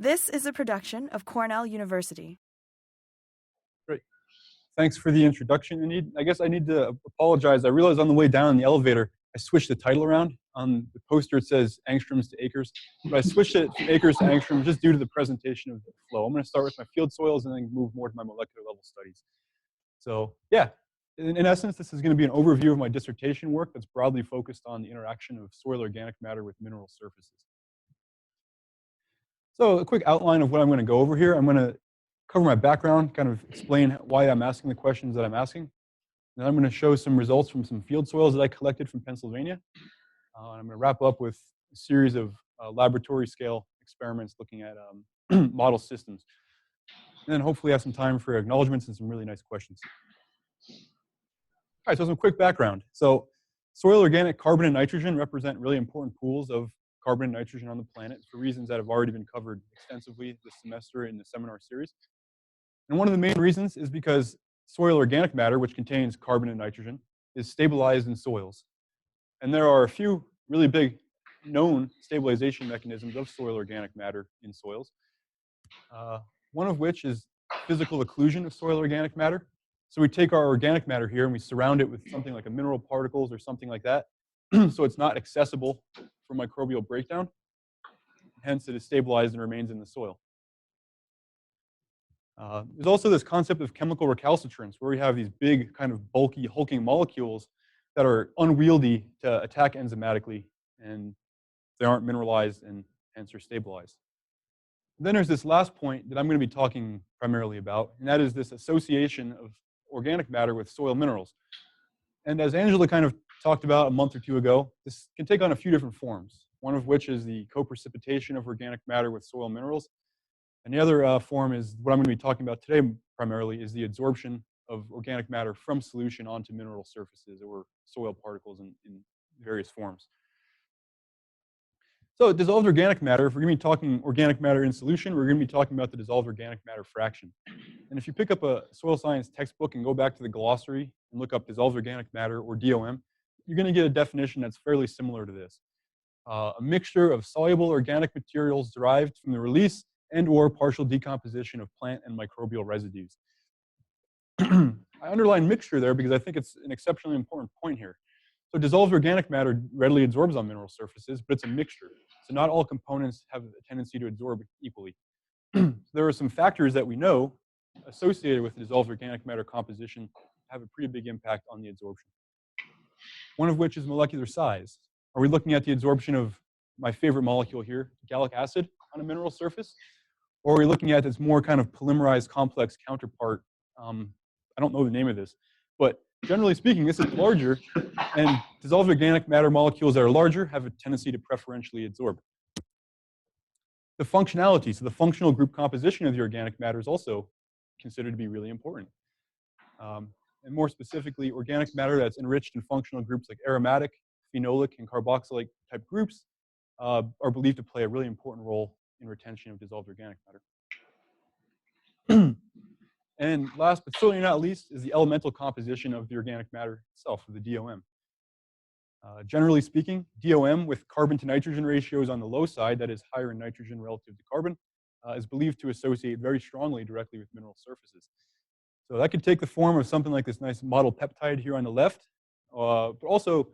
This is a production of Cornell University. Great. Thanks for the introduction. I guess I need to apologize. I realized on the way down in the elevator, I switched the title around. On the poster, it says Angstroms to acres, but I switched it from acres to angstroms just due to the presentation of the flow. I'm going to start with my field soils and then move more to my molecular level studies. So yeah, in essence, this is going to be an overview of my dissertation work that's broadly focused on the interaction of soil organic matter with mineral surfaces. So a quick outline of what I'm going to go over here. I'm going to cover my background, kind of explain why I'm asking the questions that I'm asking. Then I'm going to show some results from some field soils that I collected from Pennsylvania. I'm going to wrap up with a series of laboratory scale experiments looking at model systems. And then hopefully have some time for acknowledgements and some really nice questions. All right, so some quick background. So soil organic carbon and nitrogen represent really important pools of carbon and nitrogen on the planet for reasons that have already been covered extensively this semester in the seminar series. And one of the main reasons is because soil organic matter, which contains carbon and nitrogen, is stabilized in soils. And there are a few really big known stabilization mechanisms of soil organic matter in soils. One of which is physical occlusion of soil organic matter. So we take our organic matter here and we surround it with something like a mineral particles or something like that, so it's not accessible for microbial breakdown. Hence, it is stabilized and remains in the soil. There's also this concept of chemical recalcitrance, where we have these big, kind of bulky, hulking molecules that are unwieldy to attack enzymatically, and they aren't mineralized and hence are stabilized. Then there's this last point that I'm going to be talking primarily about, and that is this association of organic matter with soil minerals. And as Angela kind of talked about a month or two ago, this can take on a few different forms, one of which is the co-precipitation of organic matter with soil minerals. And the other form is what I'm going to be talking about today primarily is the adsorption of organic matter from solution onto mineral surfaces or soil particles in various forms. So dissolved organic matter, if we're going to be talking organic matter in solution, we're going to be talking about the dissolved organic matter fraction. And if you pick up a soil science textbook and go back to the glossary and look up dissolved organic matter or DOM, you're going to get a definition that's fairly similar to this. A mixture of soluble organic materials derived from the release and or partial decomposition of plant and microbial residues. I underline mixture there because I think it's an exceptionally important point here. So dissolved organic matter readily adsorbs on mineral surfaces, but it's a mixture. So not all components have a tendency to adsorb equally. There are some factors that we know associated with the dissolved organic matter composition have a pretty big impact on the adsorption. One of which is molecular size. Are we looking at the adsorption of my favorite molecule here, gallic acid, on a mineral surface? Or are we looking at its more kind of polymerized complex counterpart? I don't know the name of this, but generally speaking, this is larger, and dissolved organic matter molecules that are larger have a tendency to preferentially adsorb. The functionality, so the functional group composition of the organic matter is also considered to be really important. And more specifically, organic matter that's enriched in functional groups like aromatic, phenolic, and carboxylate type groups are believed to play a really important role in retention of dissolved organic matter. And last but certainly not least is the elemental composition of the organic matter itself, the DOM. Generally speaking, DOM with carbon to nitrogen ratios on the low side, that is higher in nitrogen relative to carbon, is believed to associate very strongly directly with mineral surfaces. So that could take the form of something like this nice model peptide here on the left, but also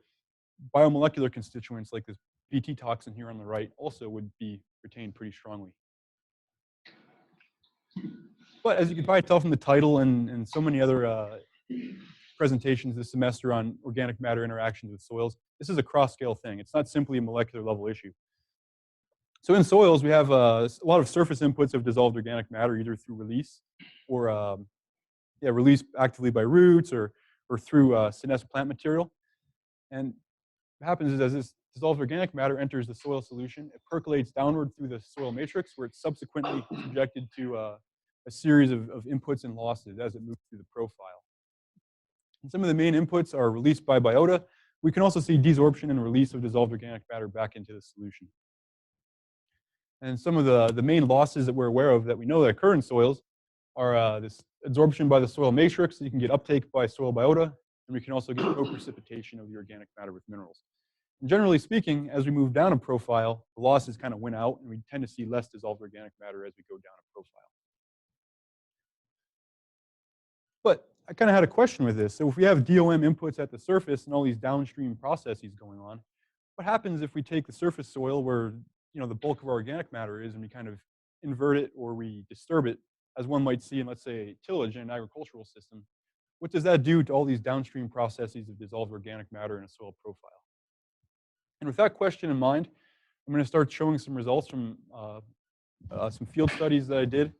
biomolecular constituents like this Bt toxin here on the right also would be retained pretty strongly. But as you can probably tell from the title and so many other presentations this semester on organic matter interactions with soils, this is a cross-scale thing. It's not simply a molecular level issue. So in soils, we have a lot of surface inputs of dissolved organic matter, either through release or released actively by roots or through senescent plant material. And what happens is as this dissolved organic matter enters the soil solution, it percolates downward through the soil matrix where it's subsequently subjected to a series of inputs and losses as it moves through the profile. And some of the main inputs are released by biota. We can also see desorption and release of dissolved organic matter back into the solution. And some of the main losses that we're aware of that we know that occur in soils are this adsorption by the soil matrix, so you can get uptake by soil biota, and we can also get co-precipitation of the organic matter with minerals. And generally speaking, as we move down a profile, the losses kind of win out, and we tend to see less dissolved organic matter as we go down a profile. But I kind of had a question with this. So if we have DOM inputs at the surface and all these downstream processes going on, what happens if we take the surface soil where the bulk of our organic matter is, and we kind of invert it or we disturb it, as one might see in, let's say, tillage in an agricultural system? What does that do to all these downstream processes of dissolved organic matter in a soil profile? And with that question in mind, I'm going to start showing some results from some field studies that I did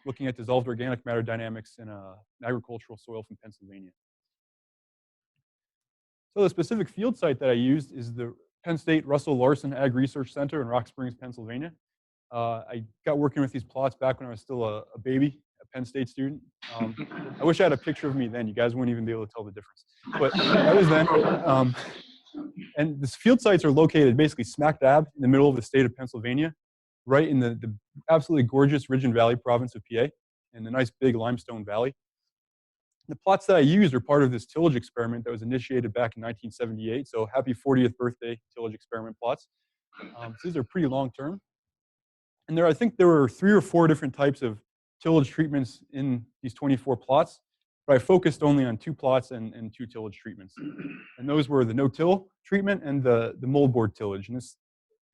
looking at dissolved organic matter dynamics in an agricultural soil from Pennsylvania. So the specific field site that I used is the Penn State Russell Larson Ag Research Center in Rock Springs, Pennsylvania. I got working with these plots back when I was still a baby, a Penn State student. I wish I had a picture of me then. You guys wouldn't even be able to tell the difference. But that was then. And these field sites are located basically smack dab in the middle of the state of Pennsylvania, right in the absolutely gorgeous Ridge and Valley province of PA, in the nice big limestone valley. The plots that I used are part of this tillage experiment that was initiated back in 1978. So happy 40th birthday tillage experiment plots. So these are pretty long term. And I think there were 3 or 4 different types of tillage treatments in these 24 plots, but I focused only on 2 plots and 2 tillage treatments. And those were the no-till treatment and the moldboard tillage. And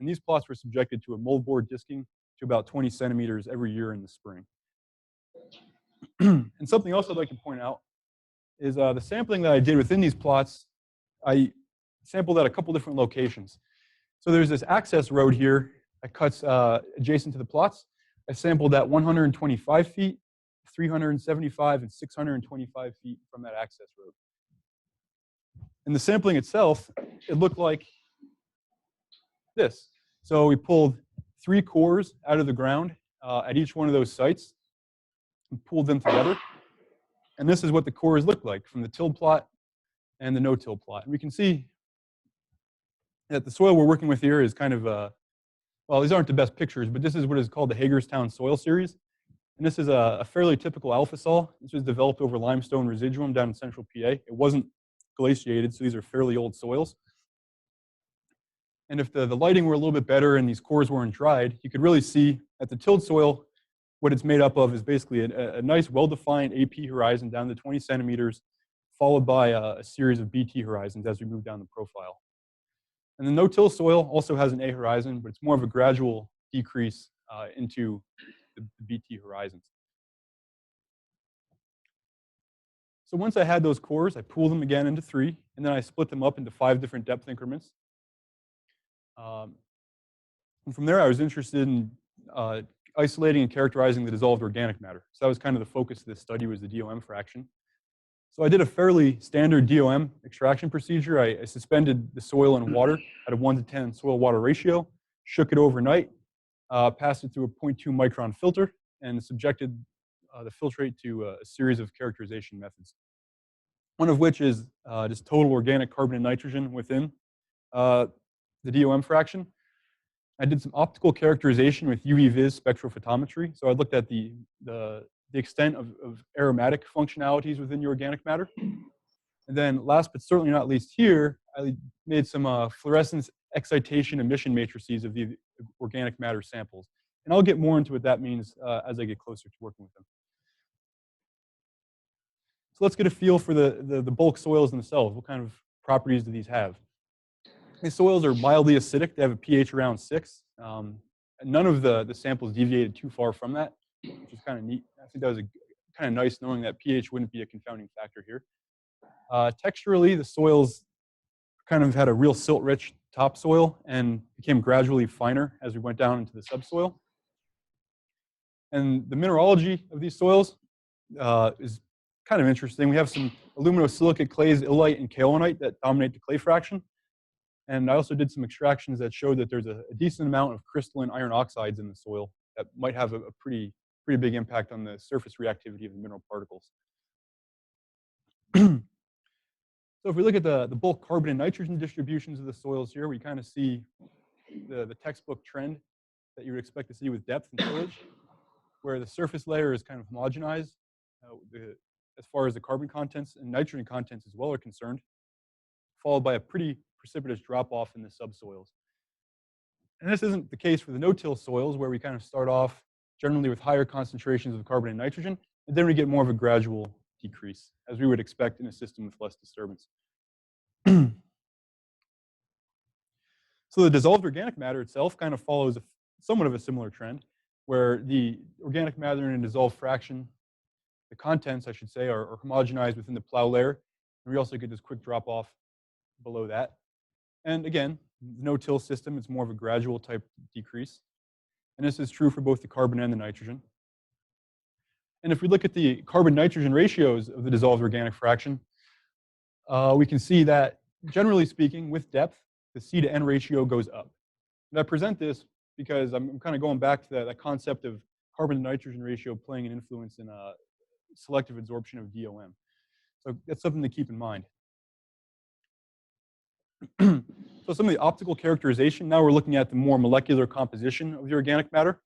these plots were subjected to a moldboard disking to about 20 centimeters every year in the spring. And something else I'd like to point out is the sampling that I did within these plots. I sampled at a couple different locations. So there's this access road here that cuts adjacent to the plots. I sampled at 125 feet, 375, and 625 feet from that access road. And the sampling itself, it looked like this. So we pulled 3 cores out of the ground at each one of those sites and pulled them together. And this is what the cores look like from the tilled plot and the no-till plot. And we can see that the soil we're working with here is kind of, well, these aren't the best pictures, but this is what is called the Hagerstown soil series. And this is a fairly typical alpha sol. This was developed over limestone residuum down in central PA. It wasn't glaciated, so these are fairly old soils. And if the lighting were a little bit better and these cores weren't dried, you could really see that the tilled soil, what it's made up of is basically a nice, well-defined AP horizon down to 20 centimeters, followed by a series of BT horizons as we move down the profile. And the no-till soil also has an A horizon, but it's more of a gradual decrease into the BT horizons. So once I had those cores, I pooled them again into 3, and then I split them up into 5 different depth increments. And from there, I was interested in isolating and characterizing the dissolved organic matter. So that was kind of the focus of this study, was the DOM fraction. So I did a fairly standard DOM extraction procedure. I suspended the soil in water at a 1:10 soil-water ratio, shook it overnight, passed it through a 0.2 micron filter, and subjected the filtrate to a series of characterization methods. One of which is just total organic carbon and nitrogen within the DOM fraction. I did some optical characterization with UV-vis spectrophotometry. So I looked at the extent of aromatic functionalities within the organic matter. And then last but certainly not least here, I made some fluorescence excitation emission matrices of the organic matter samples. And I'll get more into what that means as I get closer to working with them. So let's get a feel for the bulk soils themselves. What kind of properties do these have? These soils are mildly acidic. They have a pH around 6. None of the samples deviated too far from that, which is kind of neat. I think that was kind of nice knowing that pH wouldn't be a confounding factor here. Texturally, the soils kind of had a real silt-rich topsoil and became gradually finer as we went down into the subsoil. And the mineralogy of these soils is kind of interesting. We have some aluminosilicate clays, illite and kaolinite, that dominate the clay fraction. And I also did some extractions that showed that there's a decent amount of crystalline iron oxides in the soil that might have a pretty big impact on the surface reactivity of the mineral particles. So if we look at the bulk carbon and nitrogen distributions of the soils here, we kind of see the textbook trend that you would expect to see with depth and tillage, where the surface layer is kind of homogenized as far as the carbon contents and nitrogen contents as well are concerned, followed by a pretty precipitous drop-off in the subsoils. And this isn't the case for the no-till soils, where we kind of start off generally with higher concentrations of carbon and nitrogen, and then we get more of a gradual decrease, as we would expect in a system with less disturbance. So the dissolved organic matter itself kind of follows somewhat of a similar trend, where the organic matter in a dissolved fraction, the contents, I should say, are homogenized within the plow layer, and we also get this quick drop-off below that. And again, no-till system, it's more of a gradual type decrease. And this is true for both the carbon and the nitrogen. And if we look at the carbon-nitrogen ratios of the dissolved organic fraction, we can see that, generally speaking, with depth, the C to N ratio goes up. And I present this because I'm kind of going back to that concept of carbon-to-nitrogen ratio playing an influence in selective adsorption of DOM. So that's something to keep in mind. So some of the optical characterization, now we're looking at the more molecular composition of the organic matter.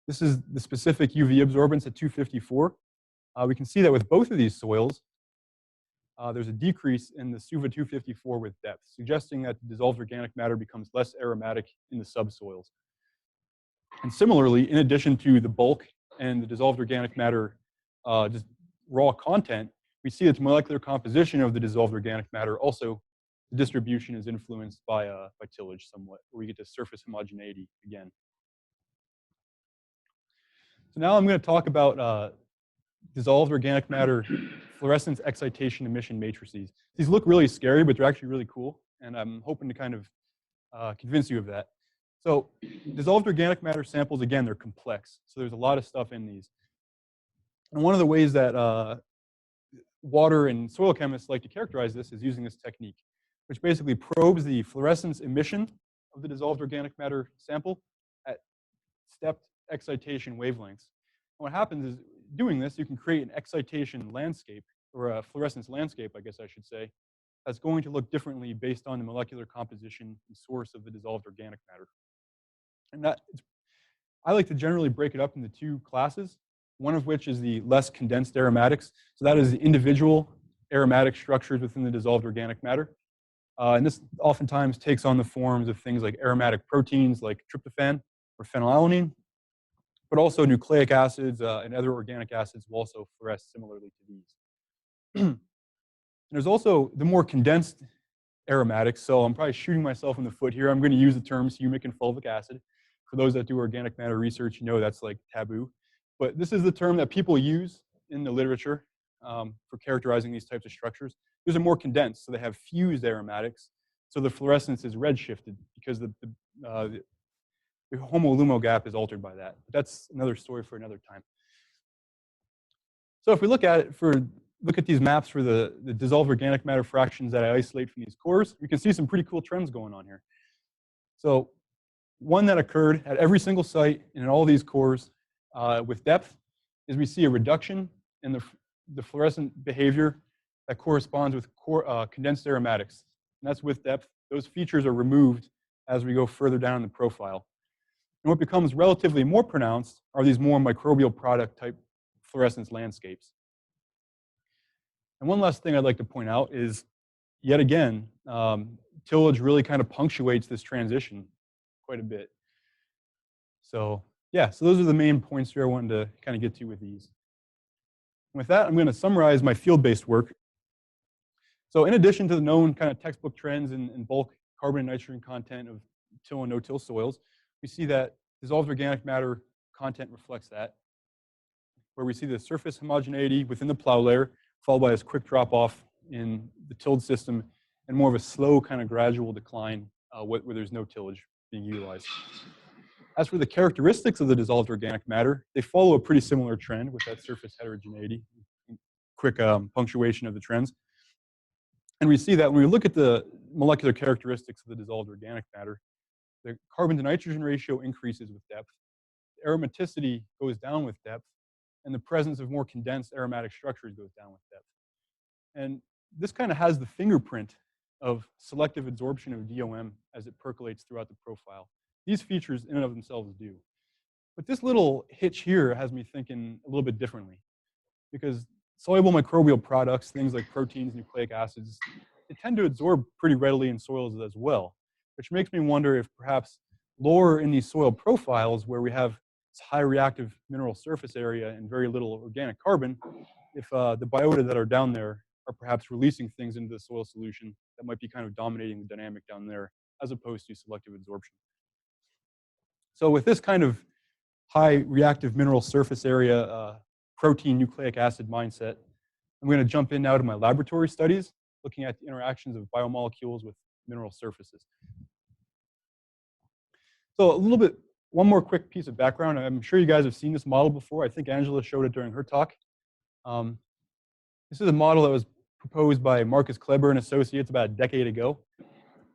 This is the specific UV absorbance at 254. We can see that with both of these soils, there's a decrease in the SUVA 254 with depth, suggesting that the dissolved organic matter becomes less aromatic in the subsoils. And similarly, in addition to the bulk and the dissolved organic matter just raw content, we see that the molecular composition of the dissolved organic matter also, the distribution is influenced by tillage somewhat, where we get to surface homogeneity again. So now I'm going to talk about dissolved organic matter fluorescence excitation emission matrices. These look really scary, but they're actually really cool, and I'm hoping to kind of convince you of that. So dissolved organic matter samples, again, they're complex, so there's a lot of stuff in these. And one of the ways that water and soil chemists like to characterize this is using this technique, which basically probes the fluorescence emission of the dissolved organic matter sample at stepped excitation wavelengths. And what happens is, doing this, you can create an excitation landscape, or a fluorescence landscape, I guess I should say, that's going to look differently based on the molecular composition and source of the dissolved organic matter. And I like to generally break it up into two classes, one of which is the less condensed aromatics. So that is the individual aromatic structures within the dissolved organic matter. And this oftentimes takes on the forms of things like aromatic proteins like tryptophan or phenylalanine, but also nucleic acids and other organic acids will also fluoresce similarly to these. And there's also the more condensed aromatics, so I'm probably shooting myself in the foot here. I'm going to use the terms humic and fulvic acid. For those that do organic matter research, you know that's like taboo. But this is the term that people use in the literature for characterizing these types of structures. These are more condensed, so they have fused aromatics. So the fluorescence is redshifted because the homo-lumo gap is altered by that. But that's another story for another time. So if we look at these maps for the dissolved organic matter fractions that I isolate from these cores, we can see some pretty cool trends going on here. So one that occurred at every single site in all these cores with depth is we see a reduction in the fluorescent behavior that corresponds with condensed aromatics. And that's with depth. Those features are removed as we go further down in the profile. And what becomes relatively more pronounced are these more microbial product type fluorescence landscapes. And one last thing I'd like to point out is, yet again, tillage really kind of punctuates this transition quite a bit. So yeah, so those are the main points here I wanted to kind of get to with these. With that, I'm going to summarize my field-based work. So in addition to the known kind of textbook trends in bulk carbon and nitrogen content of till and no-till soils, we see that dissolved organic matter content reflects that, where we see the surface homogeneity within the plow layer, followed by this quick drop-off in the tilled system, and more of a slow kind of gradual decline where there's no tillage being utilized. As for the characteristics of the dissolved organic matter, they follow a pretty similar trend with that surface heterogeneity, quick punctuation of the trends. And we see that when we look at the molecular characteristics of the dissolved organic matter, the carbon to nitrogen ratio increases with depth, aromaticity goes down with depth, and the presence of more condensed aromatic structures goes down with depth. And this kind of has the fingerprint of selective adsorption of DOM as it percolates throughout the profile. These features in and of themselves do. But this little hitch here has me thinking a little bit differently, because soluble microbial products, things like proteins, nucleic acids, they tend to absorb pretty readily in soils as well, which makes me wonder if perhaps lower in these soil profiles where we have this high reactive mineral surface area and very little organic carbon, if the biota that are down there are perhaps releasing things into the soil solution that might be kind of dominating the dynamic down there as opposed to selective adsorption. So with this kind of high reactive mineral surface area protein nucleic acid mindset, I'm going to jump in now to my laboratory studies, looking at the interactions of biomolecules with mineral surfaces. So one more quick piece of background. I'm sure you guys have seen this model before. I think Angela showed it during her talk. This is a model that was proposed by Marcus Kleber and Associates about a decade ago.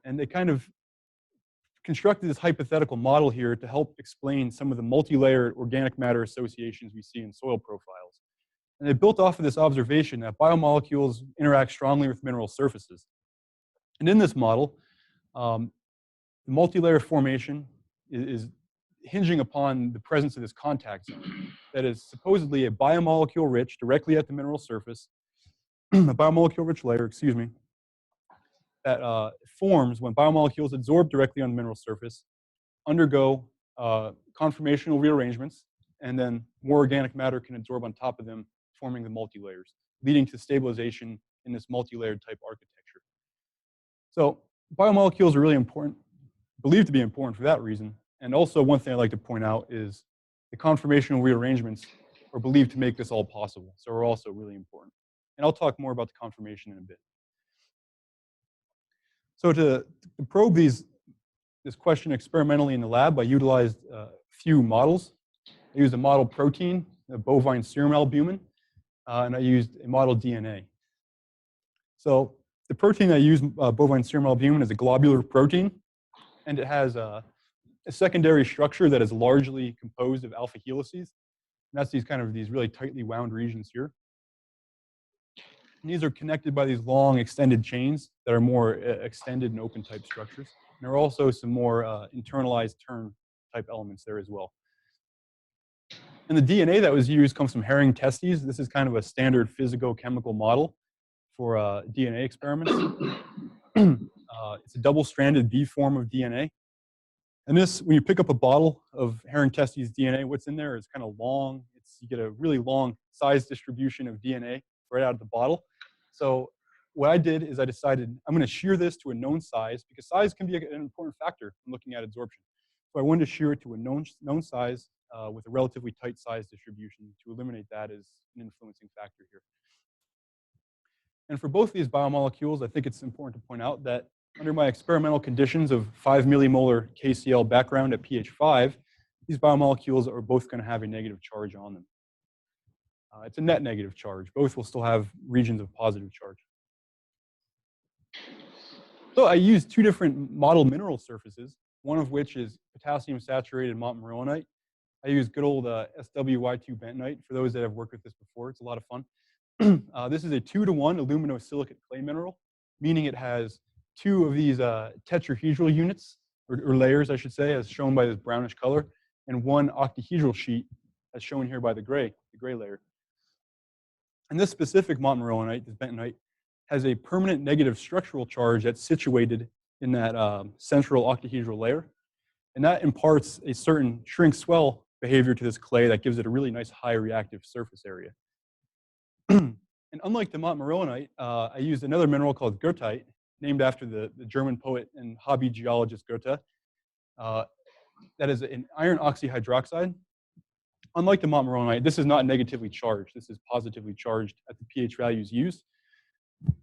And they kind of constructed this hypothetical model here to help explain some of the multi-layered organic matter associations we see in soil profiles. And they built off of this observation that biomolecules interact strongly with mineral surfaces. And in this model, the multi-layer formation is hinging upon the presence of this contact zone that is supposedly a biomolecule rich directly at the mineral surface, a biomolecule rich layer, excuse me, that forms when biomolecules adsorb directly on the mineral surface, undergo conformational rearrangements, and then more organic matter can adsorb on top of them, forming the multi-layers, leading to stabilization in this multi-layered type architecture. So biomolecules are really important, believed to be important for that reason. And also one thing I'd like to point out is the conformational rearrangements are believed to make this all possible. So are also really important. And I'll talk more about the conformation in a bit. So to probe this question experimentally in the lab, I utilized a few models. I used a model protein, a bovine serum albumin, and I used a model DNA. So the protein I used, bovine serum albumin, is a globular protein, and it has a secondary structure that is largely composed of alpha helices. And that's these really tightly wound regions here. And these are connected by these long extended chains that are more extended and open type structures. And there are also some more internalized turn type elements there as well. And the DNA that was used comes from herring testes. This is kind of a standard physicochemical model for DNA experiments. It's a double-stranded B form of DNA. And this, when you pick up a bottle of herring testes DNA, what's in there is kind of long. You get a really long size distribution of DNA right out of the bottle. So what I did is I decided I'm going to shear this to a known size, because size can be an important factor in looking at adsorption. So I wanted to shear it to a known size with a relatively tight size distribution to eliminate that as an influencing factor here. And for both these biomolecules, I think it's important to point out that under my experimental conditions of 5 millimolar KCl background at pH 5, these biomolecules are both going to have a negative charge on them. It's a net negative charge. Both will still have regions of positive charge. So I used two different model mineral surfaces, one of which is potassium saturated montmorillonite. I use good old SWY2 bentonite for those that have worked with this before. It's a lot of fun. This is a 2-to-1 aluminosilicate clay mineral, meaning it has two of these tetrahedral units, or layers, I should say, as shown by this brownish color, and one octahedral sheet, as shown here by the gray layer. And this specific montmorillonite, this bentonite, has a permanent negative structural charge that's situated in that central octahedral layer. And that imparts a certain shrink-swell behavior to this clay that gives it a really nice high reactive surface area. And unlike the montmorillonite, I used another mineral called goethite, named after the German poet and hobby geologist Goethe. That is an iron oxyhydroxide. Unlike the montmorillonite, this is not negatively charged. This is positively charged at the pH values used.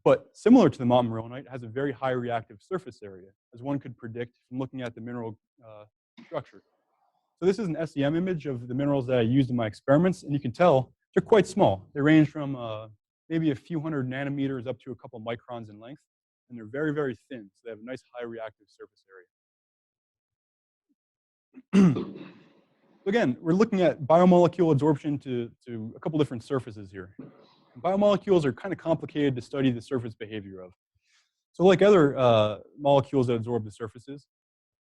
But similar to the montmorillonite, it has a very high reactive surface area, as one could predict from looking at the mineral structure. So this is an SEM image of the minerals that I used in my experiments, and you can tell they're quite small. They range from maybe a few hundred nanometers up to a couple microns in length, and they're very, very thin, so they have a nice high reactive surface area. So again, we're looking at biomolecule adsorption to a couple different surfaces here. And biomolecules are kind of complicated to study the surface behavior of. So like other molecules that absorb the surfaces,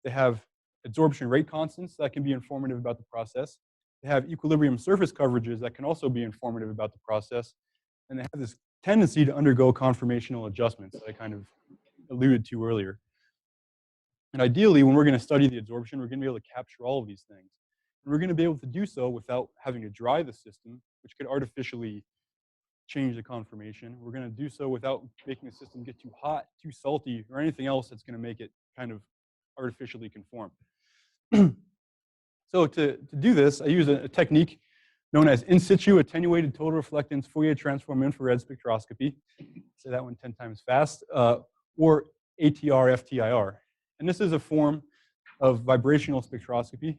they have adsorption rate constants that can be informative about the process. They have equilibrium surface coverages that can also be informative about the process. And they have this tendency to undergo conformational adjustments that I kind of alluded to earlier. And ideally, when we're going to study the adsorption, we're going to be able to capture all of these things. And we're going to be able to do so without having to dry the system, which could artificially change the conformation. We're going to do so without making the system get too hot, too salty, or anything else that's going to make it kind of artificially conform. So to do this, I use a technique known as in situ attenuated total reflectance Fourier transform infrared spectroscopy. Say that one 10 times fast, or ATR-FTIR. And this is a form of vibrational spectroscopy,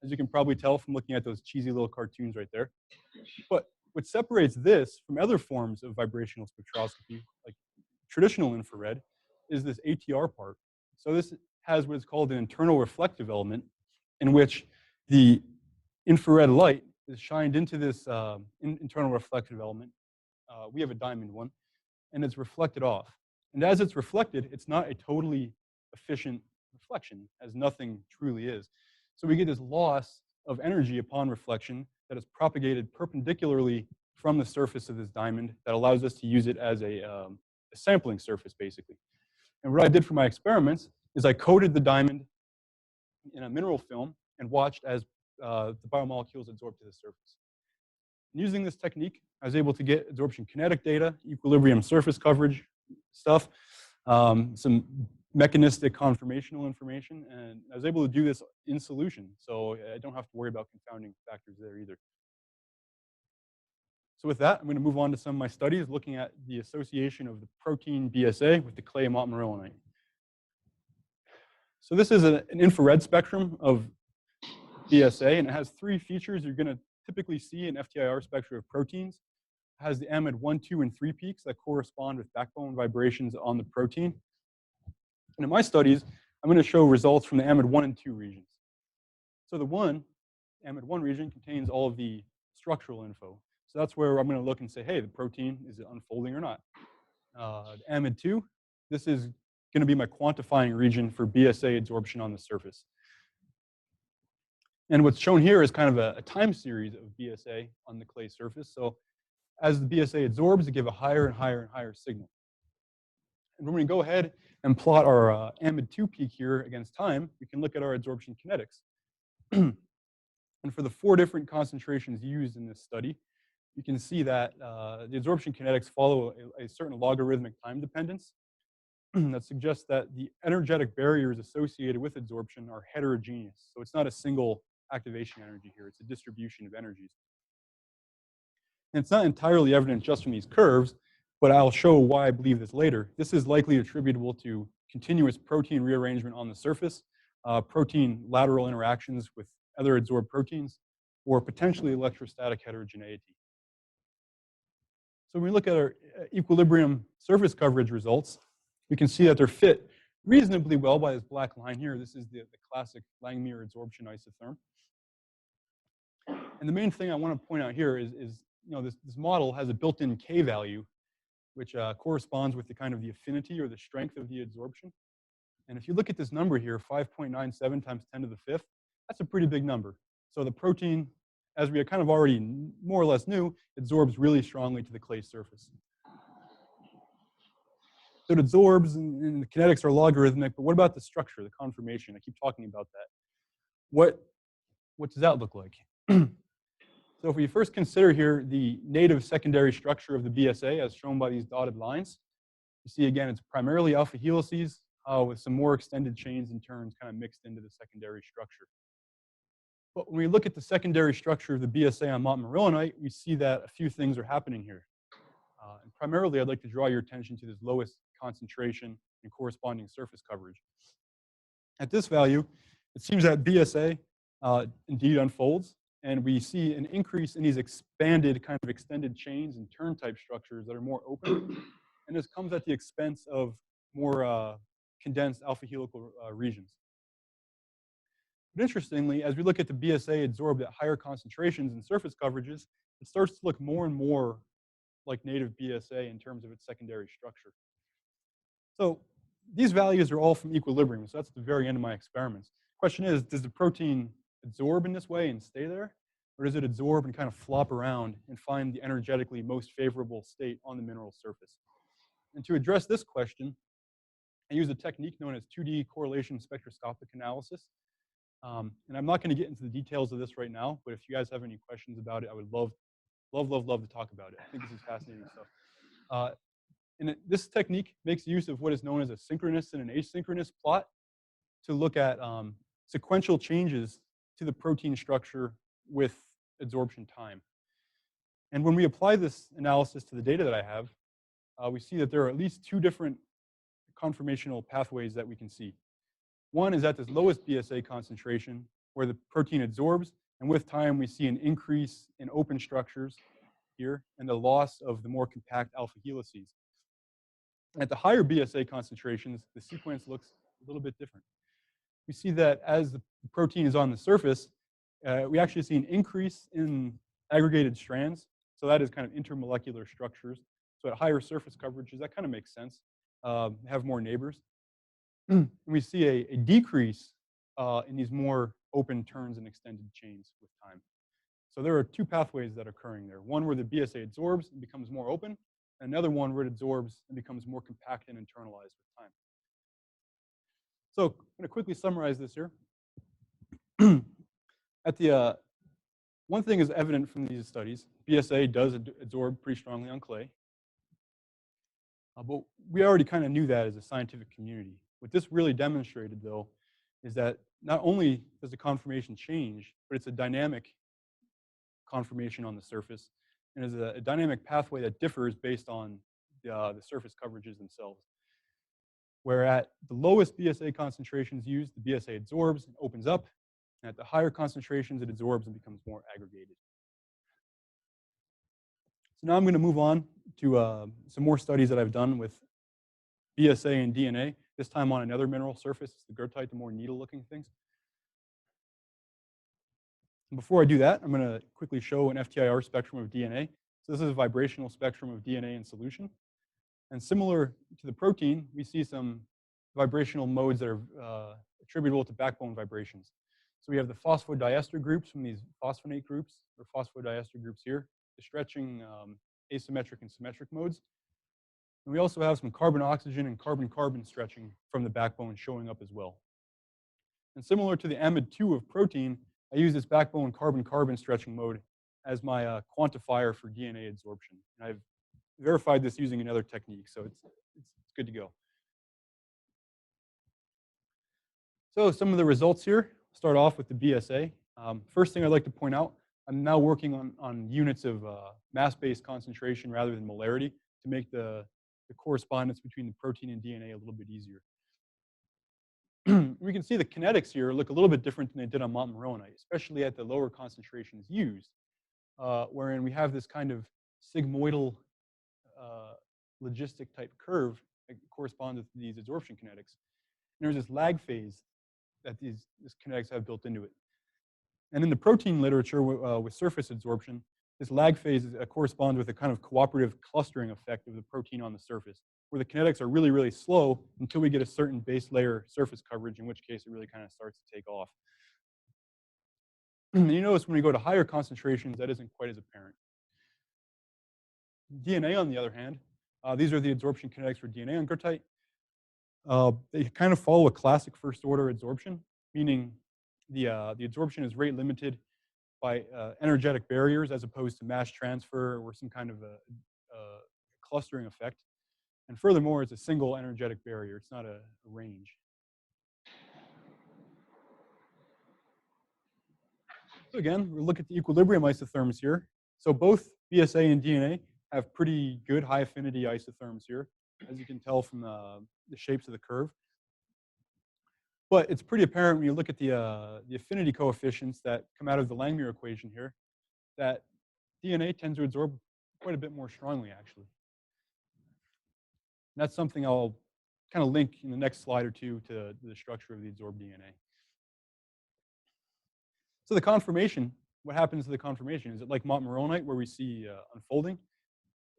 as you can probably tell from looking at those cheesy little cartoons right there. But what separates this from other forms of vibrational spectroscopy, like traditional infrared, is this ATR part. So this has what is called an internal reflective element, in which the infrared light is shined into this internal reflective element. We have a diamond one, and it's reflected off. And as it's reflected, it's not a totally efficient reflection, as nothing truly is. So we get this loss of energy upon reflection that is propagated perpendicularly from the surface of this diamond that allows us to use it as a sampling surface, basically. And what I did for my experiments is I coated the diamond in a mineral film and watched as the biomolecules absorbed to the surface. And using this technique, I was able to get absorption kinetic data, equilibrium surface coverage stuff, some mechanistic conformational information, and I was able to do this in solution, so I don't have to worry about confounding factors there either. So with that, I'm going to move on to some of my studies looking at the association of the protein BSA with the clay montmorillonite. So this is an infrared spectrum of BSA, and it has three features you're going to typically see in FTIR spectra of proteins. It has the amide 1, 2, and 3 peaks that correspond with backbone vibrations on the protein. And in my studies, I'm going to show results from the amide 1 and 2 regions. So the amide 1 region contains all of the structural info. So that's where I'm going to look and say, hey, the protein, is it unfolding or not? The amide 2, this is going to be my quantifying region for BSA adsorption on the surface. And what's shown here is kind of a time series of BSA on the clay surface. So as the BSA adsorbs, it gives a higher and higher and higher signal. And when we go ahead and plot our amide 2 peak here against time, we can look at our adsorption kinetics. And for the 4 different concentrations used in this study, you can see that the adsorption kinetics follow a certain logarithmic time dependence that suggests that the energetic barriers associated with adsorption are heterogeneous. So it's not a single activation energy here, it's a distribution of energies. And it's not entirely evident just from these curves, but I'll show why I believe this later. This is likely attributable to continuous protein rearrangement on the surface, protein lateral interactions with other adsorbed proteins, or potentially electrostatic heterogeneity. So when we look at our equilibrium surface coverage results, we can see that they're fit reasonably well by this black line here. This is the classic Langmuir adsorption isotherm. And the main thing I want to point out here is this model has a built-in K value, which corresponds with the kind of the affinity or the strength of the adsorption. And if you look at this number here, 5.97 times 10 to the 5th, that's a pretty big number. So the protein, as we kind of already more or less knew, adsorbs really strongly to the clay surface. So it absorbs, and the kinetics are logarithmic, but what about the structure, the conformation? I keep talking about that. What does that look like? So if we first consider here the native secondary structure of the BSA as shown by these dotted lines, you see again it's primarily alpha helices with some more extended chains and turns kind of mixed into the secondary structure. But when we look at the secondary structure of the BSA on montmorillonite, we see that a few things are happening here. And primarily, I'd like to draw your attention to this lowest concentration and corresponding surface coverage. At this value, it seems that BSA indeed unfolds, and we see an increase in these expanded kind of extended chains and turn type structures that are more open. And this comes at the expense of more condensed alpha helical regions. But interestingly, as we look at the BSA adsorbed at higher concentrations and surface coverages, it starts to look more and more like native BSA in terms of its secondary structure. So these values are all from equilibrium, so that's the very end of my experiments. Question is, does the protein adsorb in this way and stay there? or does it absorb and kind of flop around and find the energetically most favorable state on the mineral surface? And to address this question, I use a technique known as 2D correlation spectroscopic analysis. And I'm not going to get into the details of this right now, but if you guys have any questions about it, I would love to talk about it. I think this is fascinating stuff. This technique makes use of what is known as a synchronous and an asynchronous plot to look at sequential changes to the protein structure with adsorption time. And when we apply this analysis to the data that I have, we see that there are at least two different conformational pathways that we can see. One is at this lowest BSA concentration where the protein adsorbs, and with time we see an increase in open structures here and the loss of the more compact alpha helices. At the higher BSA concentrations, the sequence looks a little bit different. We see that as the protein is on the surface, we actually see an increase in aggregated strands. So that is kind of intermolecular structures. So at higher surface coverages, that kind of makes sense. Have more neighbors. And we see a decrease in these more open turns and extended chains with time. So there are two pathways that are occurring there. One where the BSA adsorbs and becomes more open, and another one where it adsorbs and becomes more compact and internalized with time. So I'm going to quickly summarize this here. One thing is evident from these studies. BSA does adsorb pretty strongly on clay. But we already kind of knew that as a scientific community. What this really demonstrated, though, is that not only does the conformation change, but it's a dynamic conformation on the surface, and is a dynamic pathway that differs based on the surface coverages themselves. Where at the lowest BSA concentrations used, the BSA adsorbs and opens up, and at the higher concentrations, it adsorbs and becomes more aggregated. So now I'm going to move on to some more studies that I've done with BSA and DNA, this time on another mineral surface. It's the goethite, the more needle-looking things. And before I do that, I'm going to quickly show an FTIR spectrum of DNA. So this is a vibrational spectrum of DNA in solution. And similar to the protein, we see some vibrational modes that are attributable to backbone vibrations. So we have the phosphodiester groups from these phosphonate groups, or phosphodiester groups here, the stretching asymmetric and symmetric modes. And we also have some carbon-oxygen and carbon-carbon stretching from the backbone showing up as well. And similar to the amide-2 of protein, I use this backbone carbon-carbon stretching mode as my quantifier for DNA adsorption. And I've verified this using another technique, so it's good to go. So some of the results here, start off with the BSA. First thing I'd like to point out, I'm now working on units of mass-based concentration rather than molarity to make the correspondence between the protein and DNA a little bit easier. We can see the kinetics here look a little bit different than they did on montmorillonite, especially at the lower concentrations used, wherein we have this kind of sigmoidal logistic type curve that corresponds with these adsorption kinetics. And there's this lag phase that these kinetics have built into it. And in the protein literature with surface adsorption, this lag phase corresponds with a kind of cooperative clustering effect of the protein on the surface, where the kinetics are really, really slow until we get a certain base layer surface coverage, in which case it really kind of starts to take off. And you notice when we go to higher concentrations, that isn't quite as apparent. DNA, on the other hand, these are the adsorption kinetics for DNA on goethite. They kind of follow a classic first-order adsorption, meaning the adsorption is rate limited by energetic barriers as opposed to mass transfer or some kind of a clustering effect. And furthermore, it's a single energetic barrier. It's not a range. So again, we'll look at the equilibrium isotherms here. So both BSA and DNA have pretty good high affinity isotherms here, as you can tell from the shapes of the curve. But it's pretty apparent when you look at the affinity coefficients that come out of the Langmuir equation here, that DNA tends to adsorb quite a bit more strongly, actually. And that's something I'll kind of link in the next slide or two to the structure of the adsorbed DNA. So the conformation, what happens to the conformation? Is it like montmorillonite where we see unfolding?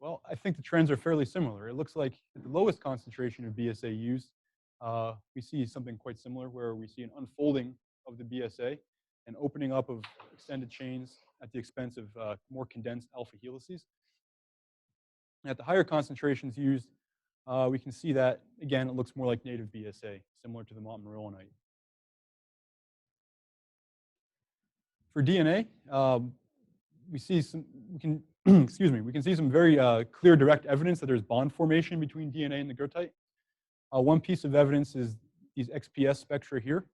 Well, I think the trends are fairly similar. It looks like at the lowest concentration of BSA used, we see something quite similar where we see an unfolding of the BSA and opening up of extended chains at the expense of more condensed alpha helices. And at the higher concentrations used, we can see that, again, it looks more like native BSA, similar to the montmorillonite. For DNA, we see some, we can, excuse me, we can see some very clear direct evidence that there's bond formation between DNA and the goethite. One piece of evidence is these XPS spectra here.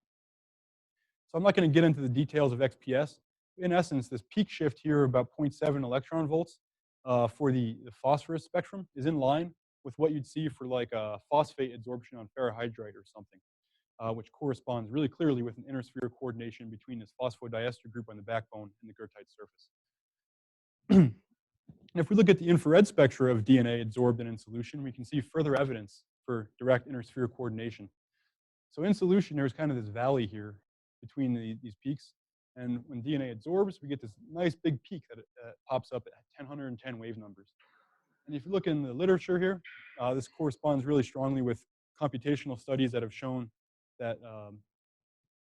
So I'm not going to get into the details of XPS. In essence, this peak shift here, about 0.7 electron volts for the phosphorus spectrum, is in line with what you'd see for like a phosphate adsorption on ferrohydrite or something, which corresponds really clearly with an inner sphere coordination between this phosphodiester group on the backbone and the goethite surface. And if we look at the infrared spectra of DNA adsorbed and in solution, we can see further evidence for direct inner sphere coordination. So in solution, there's kind of this valley here between these peaks. And when DNA adsorbs, we get this nice big peak that pops up at 110 wave numbers. And if you look in the literature here, this corresponds really strongly with computational studies that have shown that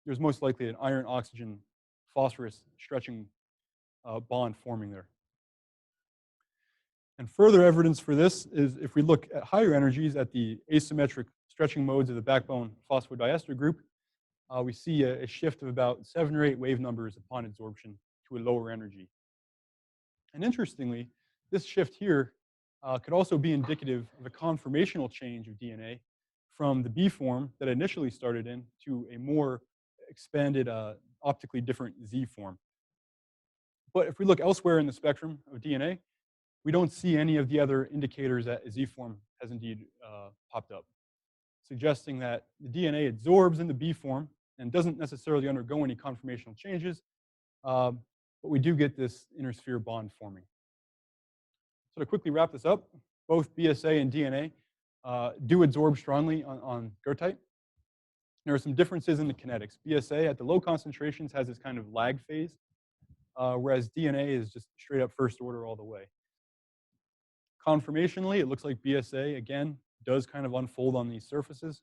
there's most likely an iron-oxygen-phosphorus stretching bond forming there. And further evidence for this is if we look at higher energies at the asymmetric stretching modes of the backbone phosphodiester group, we see a shift of about 7 or 8 wave numbers upon adsorption to a lower energy. And interestingly, this shift here could also be indicative of a conformational change of DNA from the B form that initially started in to a more expanded, optically different Z form. But if we look elsewhere in the spectrum of DNA, we don't see any of the other indicators that a Z form has indeed popped up, suggesting that the DNA adsorbs in the B form and doesn't necessarily undergo any conformational changes, but we do get this inner sphere bond forming. So to quickly wrap this up, both BSA and DNA do adsorb strongly on goethite. There are some differences in the kinetics. BSA at the low concentrations has this kind of lag phase, whereas DNA is just straight up first order all the way. Conformationally, it looks like BSA, again, does kind of unfold on these surfaces,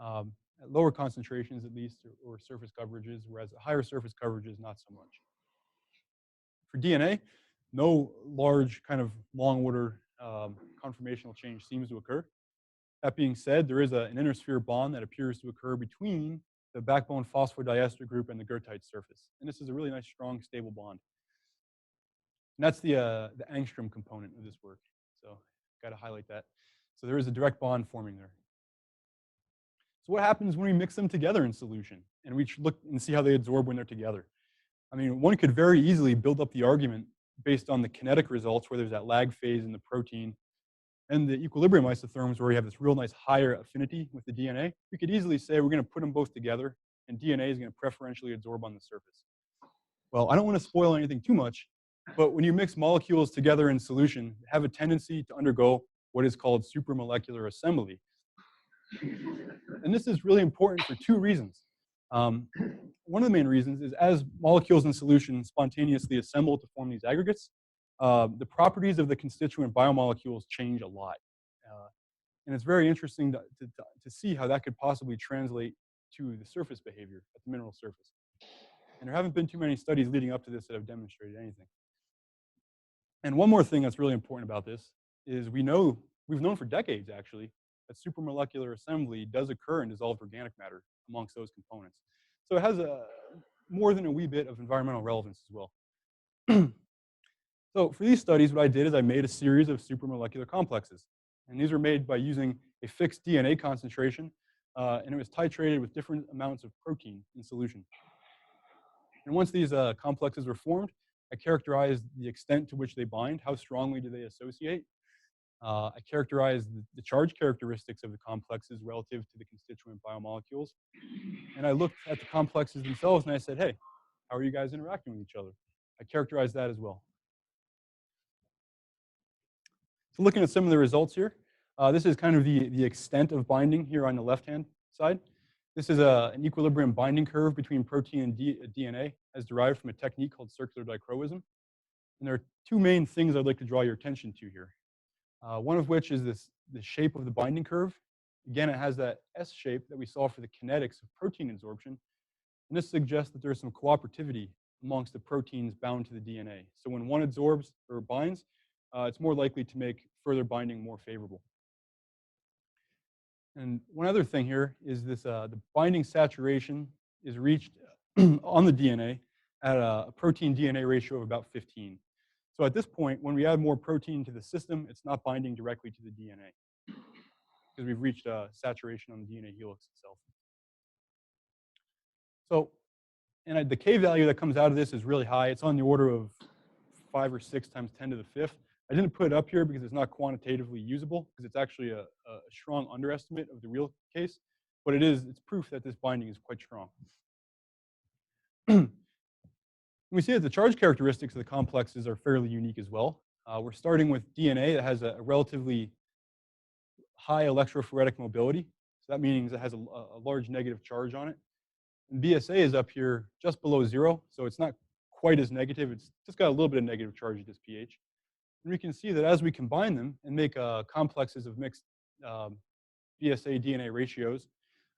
at lower concentrations at least, or surface coverages, whereas at higher surface coverages, not so much. For DNA, no large kind of long order conformational change seems to occur. That being said, there is an inner sphere bond that appears to occur between the backbone phosphodiester group and the goethite surface. And this is a really nice, strong, stable bond. And that's the Angstrom component of this work. So got to highlight that. So there is a direct bond forming there. So what happens when we mix them together in solution? And we look and see how they adsorb when they're together. I mean, one could very easily build up the argument based on the kinetic results where there's that lag phase in the protein and the equilibrium isotherms where we have this real nice higher affinity with the DNA. We could easily say we're going to put them both together and DNA is going to preferentially adsorb on the surface. Well, I don't want to spoil anything too much, but when you mix molecules together in solution, they have a tendency to undergo what is called supramolecular assembly. And this is really important for 2 reasons. One of the main reasons is as molecules in solution spontaneously assemble to form these aggregates, the properties of the constituent biomolecules change a lot. And it's very interesting to see how that could possibly translate to the surface behavior at the mineral surface. And there haven't been too many studies leading up to this that have demonstrated anything. And one more thing that's really important about this is we've known for decades actually that supramolecular assembly does occur in dissolved organic matter amongst those components. So it has more than a wee bit of environmental relevance as well. So for these studies, what I did is I made a series of supramolecular complexes. And these were made by using a fixed DNA concentration, and it was titrated with different amounts of protein in solution. And once these complexes were formed, I characterized the extent to which they bind, how strongly do they associate. I characterized the charge characteristics of the complexes relative to the constituent biomolecules. And I looked at the complexes themselves and I said, hey, how are you guys interacting with each other? I characterized that as well. So looking at some of the results here, this is kind of the extent of binding here on the left-hand side. This is an equilibrium binding curve between protein and DNA as derived from a technique called circular dichroism. And there are 2 main things I'd like to draw your attention to here. One of which is the shape of the binding curve. Again, it has that S shape that we saw for the kinetics of protein adsorption. And this suggests that there's some cooperativity amongst the proteins bound to the DNA. So when one adsorbs or binds, it's more likely to make further binding more favorable. And one other thing here is this, the binding saturation is reached on the DNA at a protein DNA ratio of about 15. So at this point, when we add more protein to the system, it's not binding directly to the DNA because we've reached saturation on the DNA helix itself. So, and the K value that comes out of this is really high. It's on the order of 5 or 6 times 10 to the 5th. I didn't put it up here because it's not quantitatively usable, because it's actually a strong underestimate of the real case, but it's proof that this binding is quite strong. We see that the charge characteristics of the complexes are fairly unique as well. We're starting with DNA that has a relatively high electrophoretic mobility. So that means it has a large negative charge on it. And BSA is up here just below 0, so it's not quite as negative. It's just got a little bit of negative charge at this pH. And we can see that as we combine them and make complexes of mixed BSA DNA ratios,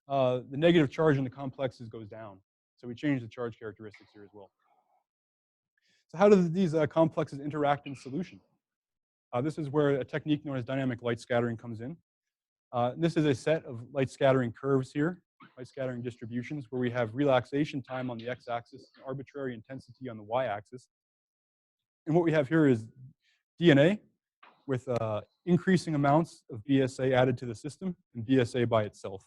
the negative charge in the complexes goes down. So we change the charge characteristics here as well. So how do these complexes interact in solution? This is where a technique known as dynamic light scattering comes in. This is a set of light scattering curves here, light scattering distributions, where we have relaxation time on the x-axis and arbitrary intensity on the y-axis. And what we have here is DNA with increasing amounts of BSA added to the system and BSA by itself.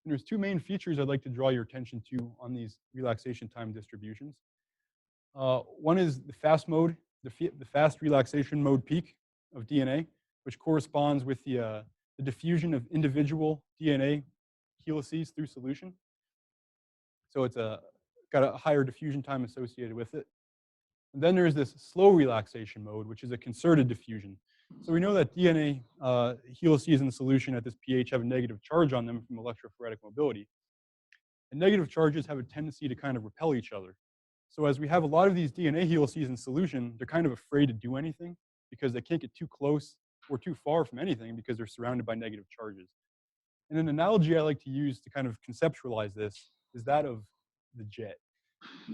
And there's 2 main features I'd like to draw your attention to on these relaxation time distributions. One is the fast mode, the fast relaxation mode peak of DNA, which corresponds with the diffusion of individual DNA helices through solution. So it's got a higher diffusion time associated with it. And then there's this slow relaxation mode, which is a concerted diffusion. So we know that DNA helices in solution at this pH have a negative charge on them from electrophoretic mobility. And negative charges have a tendency to kind of repel each other. So as we have a lot of these DNA helices in solution, they're kind of afraid to do anything because they can't get too close or too far from anything because they're surrounded by negative charges. And an analogy I like to use to kind of conceptualize this is that of the jet.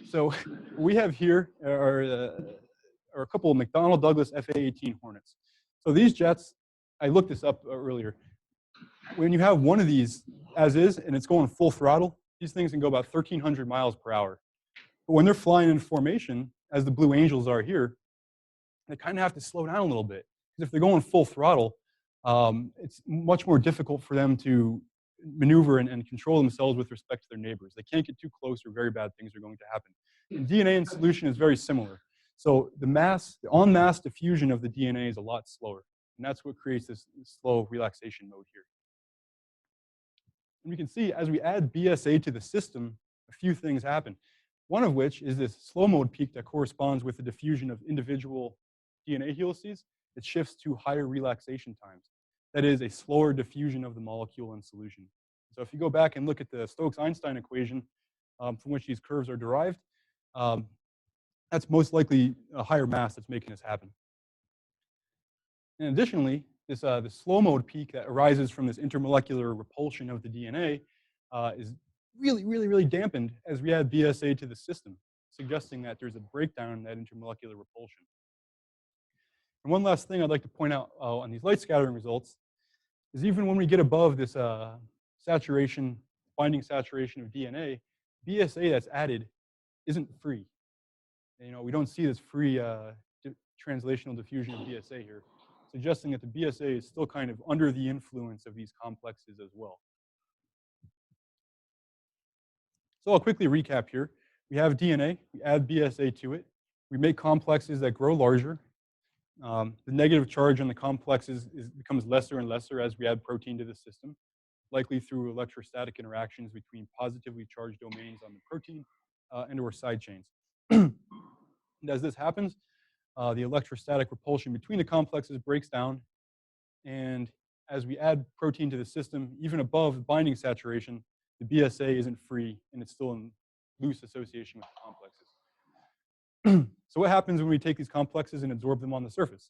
So what we have here are a couple of McDonnell Douglas FA-18 Hornets. So these jets, I looked this up earlier. When you have one of these as is and it's going full throttle, these things can go about 1,300 miles per hour. But when they're flying in formation, as the Blue Angels are here, they kind of have to slow down a little bit. Because if they're going full throttle, it's much more difficult for them to maneuver and control themselves with respect to their neighbors. They can't get too close or very bad things are going to happen. And DNA in solution is very similar. So the en masse diffusion of the DNA is a lot slower. And that's what creates this slow relaxation mode here. And we can see as we add BSA to the system, a few things happen. One of which is this slow mode peak that corresponds with the diffusion of individual DNA helices. It shifts to higher relaxation times. That is a slower diffusion of the molecule in solution. So if you go back and look at the Stokes-Einstein equation from which these curves are derived, that's most likely a higher mass that's making this happen. And additionally, this slow mode peak that arises from this intermolecular repulsion of the DNA is really dampened as we add BSA to the system, suggesting that there's a breakdown in that intermolecular repulsion. And one last thing I'd like to point out on these light scattering results is even when we get above this binding saturation of DNA, BSA that's added isn't free. And, we don't see this free translational diffusion of BSA here, suggesting that the BSA is still kind of under the influence of these complexes as well. So I'll quickly recap here. We have DNA, we add BSA to it, we make complexes that grow larger. The negative charge on the complexes becomes lesser and lesser as we add protein to the system, likely through electrostatic interactions between positively charged domains on the protein and or side chains. And as this happens, the electrostatic repulsion between the complexes breaks down, and as we add protein to the system, even above binding saturation, the BSA isn't free and it's still in loose association with the complexes. So what happens when we take these complexes and absorb them on the surface?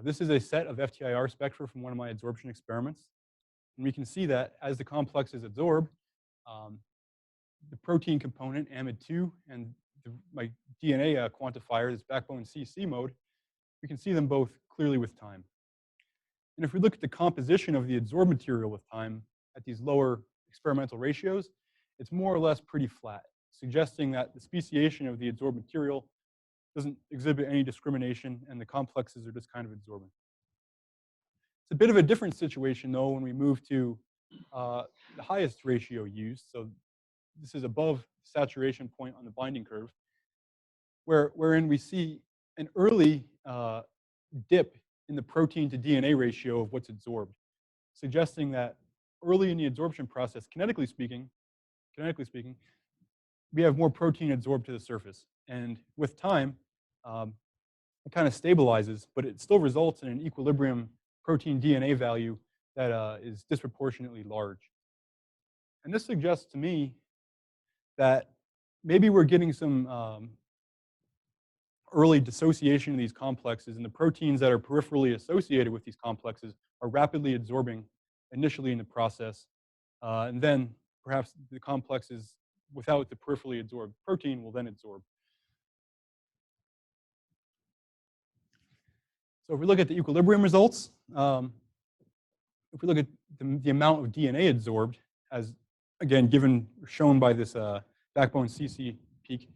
This is a set of FTIR spectra from one of my adsorption experiments. And we can see that as the complexes absorb, the protein component, amide2, and my DNA quantifier, this backbone CC mode, we can see them both clearly with time. And if we look at the composition of the adsorbed material with time at these lower experimental ratios, it's more or less pretty flat, suggesting that the speciation of the adsorbed material doesn't exhibit any discrimination and the complexes are just kind of adsorbent. It's a bit of a different situation, though, when we move to the highest ratio used. So this is above the saturation point on the binding curve, wherein we see an early dip in the protein to DNA ratio of what's adsorbed, suggesting that early in the adsorption process, kinetically speaking, we have more protein adsorbed to the surface. And with time, it kind of stabilizes, but it still results in an equilibrium protein DNA value that is disproportionately large. And this suggests to me that maybe we're getting some early dissociation of these complexes, and the proteins that are peripherally associated with these complexes are rapidly adsorbing initially in the process, and then perhaps the complexes without the peripherally adsorbed protein will then adsorb. So if we look at the equilibrium results, if we look at the amount of DNA adsorbed, as again shown by this backbone CC peak,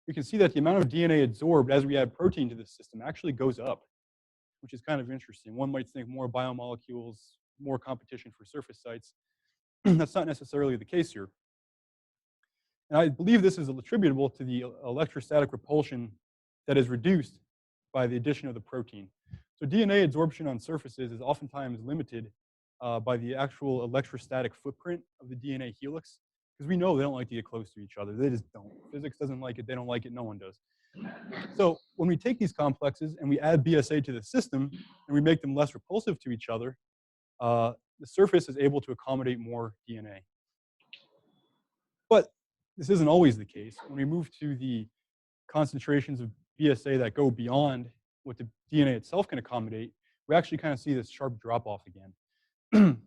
we can see that the amount of DNA adsorbed as we add protein to the system actually goes up, which is kind of interesting. One might think more biomolecules, more competition for surface sites. That's not necessarily the case here. And I believe this is attributable to the electrostatic repulsion that is reduced by the addition of the protein. So DNA adsorption on surfaces is oftentimes limited by the actual electrostatic footprint of the DNA helix, because we know they don't like to get close to each other. They just don't. Physics doesn't like it. They don't like it. No one does. So when we take these complexes and we add BSA to the system and we make them less repulsive to each other, the surface is able to accommodate more DNA. But this isn't always the case. When we move to the concentrations of BSA that go beyond what the DNA itself can accommodate, we actually kind of see this sharp drop-off again,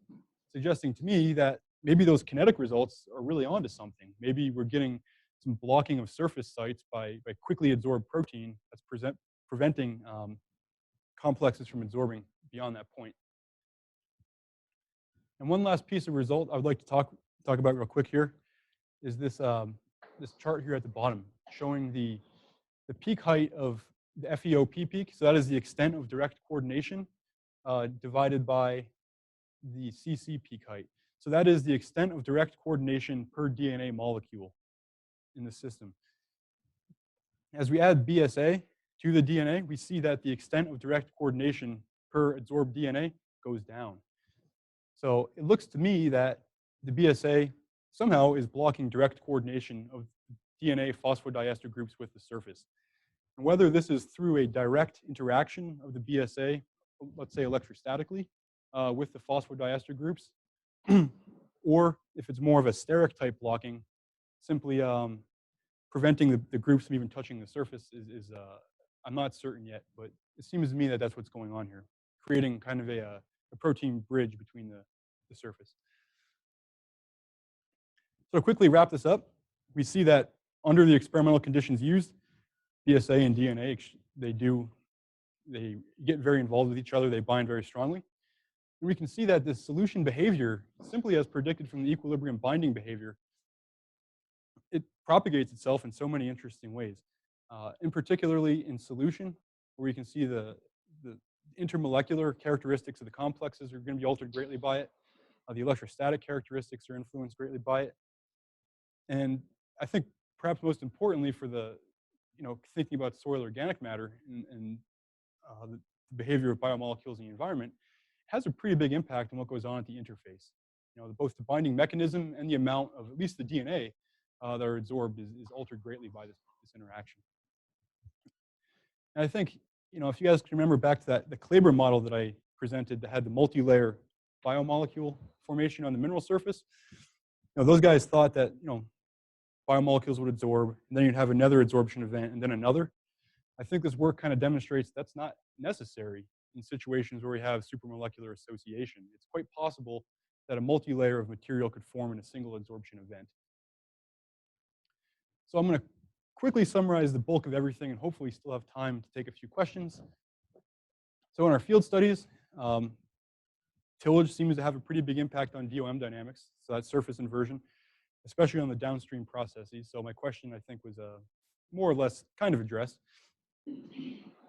suggesting to me that maybe those kinetic results are really onto something. Maybe we're getting some blocking of surface sites by quickly adsorbed protein that's preventing complexes from adsorbing beyond that point. And one last piece of result I would like to talk about real quick here is this, this chart here at the bottom showing the peak height of the FeOP peak. So that is the extent of direct coordination divided by the CC peak height. So that is the extent of direct coordination per DNA molecule in the system. As we add BSA to the DNA, we see that the extent of direct coordination per adsorbed DNA goes down. So it looks to me that the BSA somehow is blocking direct coordination of DNA phosphodiester groups with the surface. And whether this is through a direct interaction of the BSA, let's say electrostatically, with the phosphodiester groups, or if it's more of a steric type blocking, simply preventing the groups from even touching the surface is I'm not certain yet, but it seems to me that that's what's going on here, creating kind of a protein bridge between the surface. So to quickly wrap this up, we see that under the experimental conditions used, BSA and DNA, they get very involved with each other, they bind very strongly. And we can see that this solution behavior, simply as predicted from the equilibrium binding behavior, it propagates itself in so many interesting ways. In particularly in solution, where you can see the intermolecular characteristics of the complexes are going to be altered greatly by it. The electrostatic characteristics are influenced greatly by it. And I think perhaps most importantly for thinking about soil organic matter and the behavior of biomolecules in the environment, has a pretty big impact on what goes on at the interface. Both the binding mechanism and the amount of at least the DNA that are adsorbed is altered greatly by this interaction. And I think, if you guys can remember back to the Kleber model that I presented that had the multi-layer biomolecule formation on the mineral surface, those guys thought that, biomolecules would adsorb, and then you'd have another adsorption event, and then another. I think this work kind of demonstrates that's not necessary in situations where we have supramolecular association. It's quite possible that a multi-layer of material could form in a single adsorption event. So I'm going to quickly summarize the bulk of everything and hopefully still have time to take a few questions. So in our field studies, tillage seems to have a pretty big impact on DOM dynamics, so that's surface inversion, especially on the downstream processes. So my question, I think, was more or less kind of addressed.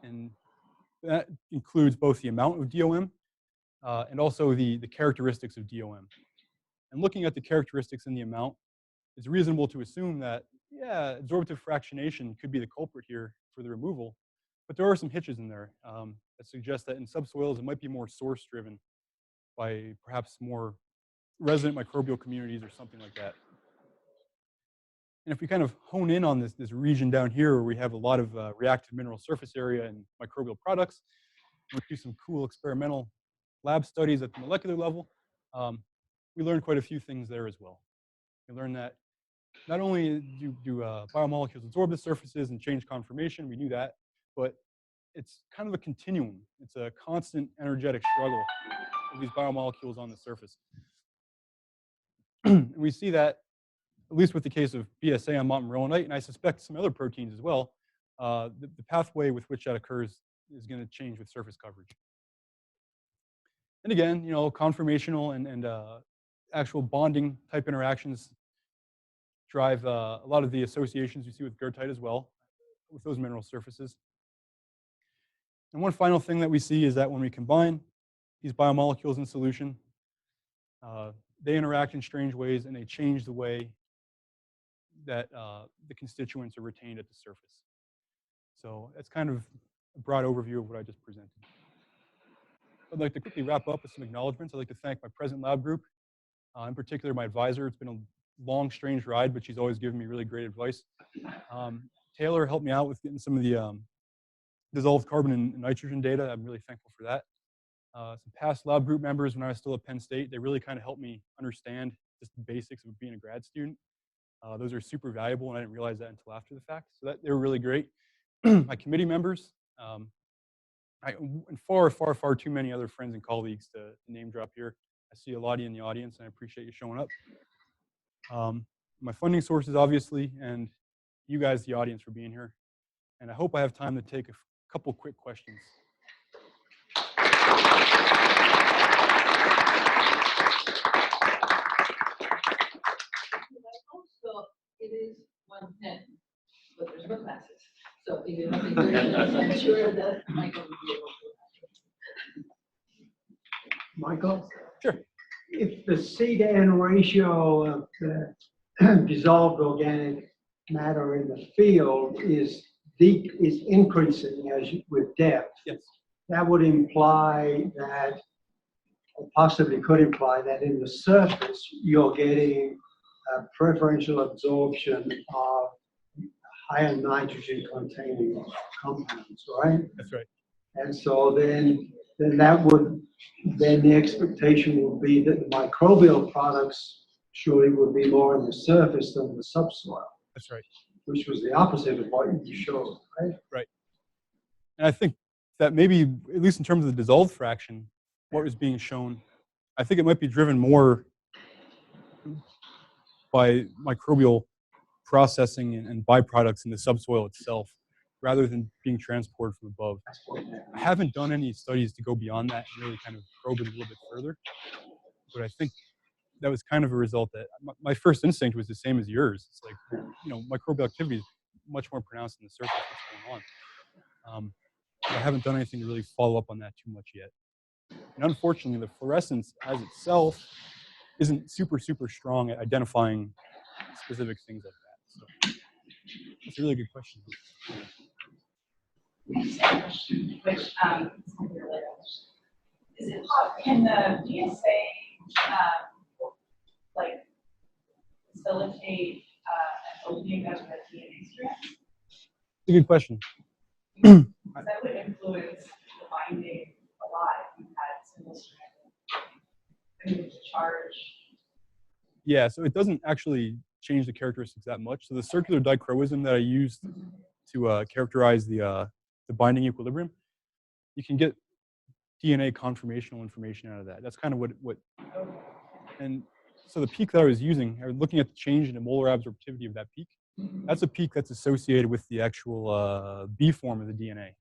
And that includes both the amount of DOM and also the characteristics of DOM. And looking at the characteristics and the amount, it's reasonable to assume that, yeah, adsorptive fractionation could be the culprit here for the removal. But there are some hitches in there that suggest that in subsoils, it might be more source-driven by perhaps more resident microbial communities or something like that. And if we kind of hone in on this region down here where we have a lot of reactive mineral surface area and microbial products, we do some cool experimental lab studies at the molecular level, we learned quite a few things there as well. We learned that not only do biomolecules absorb the surfaces and change conformation, we knew that, but it's kind of a continuum. It's a constant energetic struggle of these biomolecules on the surface. And we see that, at least with the case of BSA on montmorillonite, and I suspect some other proteins as well, the pathway with which that occurs is going to change with surface coverage. And again, you know, conformational and actual bonding type interactions drive a lot of the associations you see with goethite as well, with those mineral surfaces. And one final thing that we see is that when we combine these biomolecules in solution, they interact in strange ways and they change the way that the constituents are retained at the surface. So that's kind of a broad overview of what I just presented. I'd like to quickly wrap up with some acknowledgments. I'd like to thank my present lab group, in particular my advisor. It's been a long, strange ride, but she's always given me really great advice. Taylor helped me out with getting some of the dissolved carbon and nitrogen data. I'm really thankful for that. Some past lab group members when I was still at Penn State, they really kind of helped me understand just the basics of being a grad student. Those are super valuable, and I didn't realize that until after the fact. So they were really great. My committee members, and far, far, far too many other friends and colleagues to name drop here. I see a lot of you in the audience, and I appreciate you showing up. My funding sources, obviously, and you guys, the audience, for being here. And I hope I have time to take a couple quick questions. So it is 110, but there's no classes. So if you have any questions, I'm sure that Michael will be able to. Michael? Sure. If the C to N ratio of the dissolved organic matter in the field is increasing with depth, Yes. that would imply that, or possibly could imply that in the surface you're getting a preferential absorption of higher nitrogen containing compounds, right? That's right. And so then the expectation would be that the microbial products surely would be more in the surface than the subsoil. That's right. Which was the opposite of what you showed, right? Right. And I think that maybe, at least in terms of the dissolved fraction, what was being shown, I think it might be driven more by microbial processing and byproducts in the subsoil itself, rather than being transported from above. I haven't done any studies to go beyond that and really kind of probe it a little bit further, but I think that was kind of a result that my first instinct was the same as yours. It's like, you know, microbial activity is much more pronounced in the surface. What's going on? I haven't done anything to really follow up on that too much yet. And unfortunately, the fluorescence as itself isn't super, super strong at identifying specific things like that. So that's a really good question. Which is it can the BSA like facilitate an opening of the DNA strand? It's a good question. That would influence the binding a lot if you had single strand charge. Yeah, so it doesn't actually change the characteristics that much. So the circular dichroism that I used to characterize the binding equilibrium, you can get DNA conformational information out of that. That's kind of what and so the peak that I was using, I was looking at the change in the molar absorptivity of that peak. That's a peak that's associated with the actual B form of the DNA.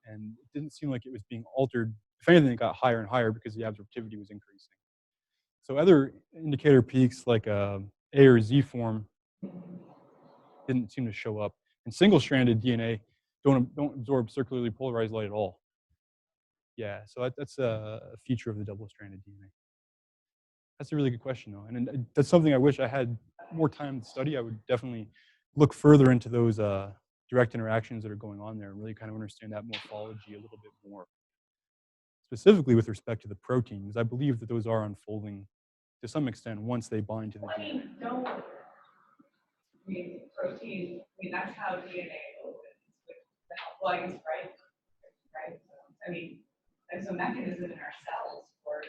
And it didn't seem like it was being altered. If anything, it got higher and higher because the absorptivity was increasing. So other indicator peaks like A or Z form didn't seem to show up. And single-stranded DNA don't absorb circularly polarized light at all. Yeah, so that's a feature of the double-stranded DNA. That's a really good question, though. And that's something I wish I had more time to study. I would definitely look further into those direct interactions that are going on there and really kind of understand that morphology a little bit more. Specifically with respect to the proteins, I believe that those are unfolding to some extent once they bind to the DNA. Protein, that's how DNA opens with the haploids, right? Right? I mean, there's a mechanism in our cells for,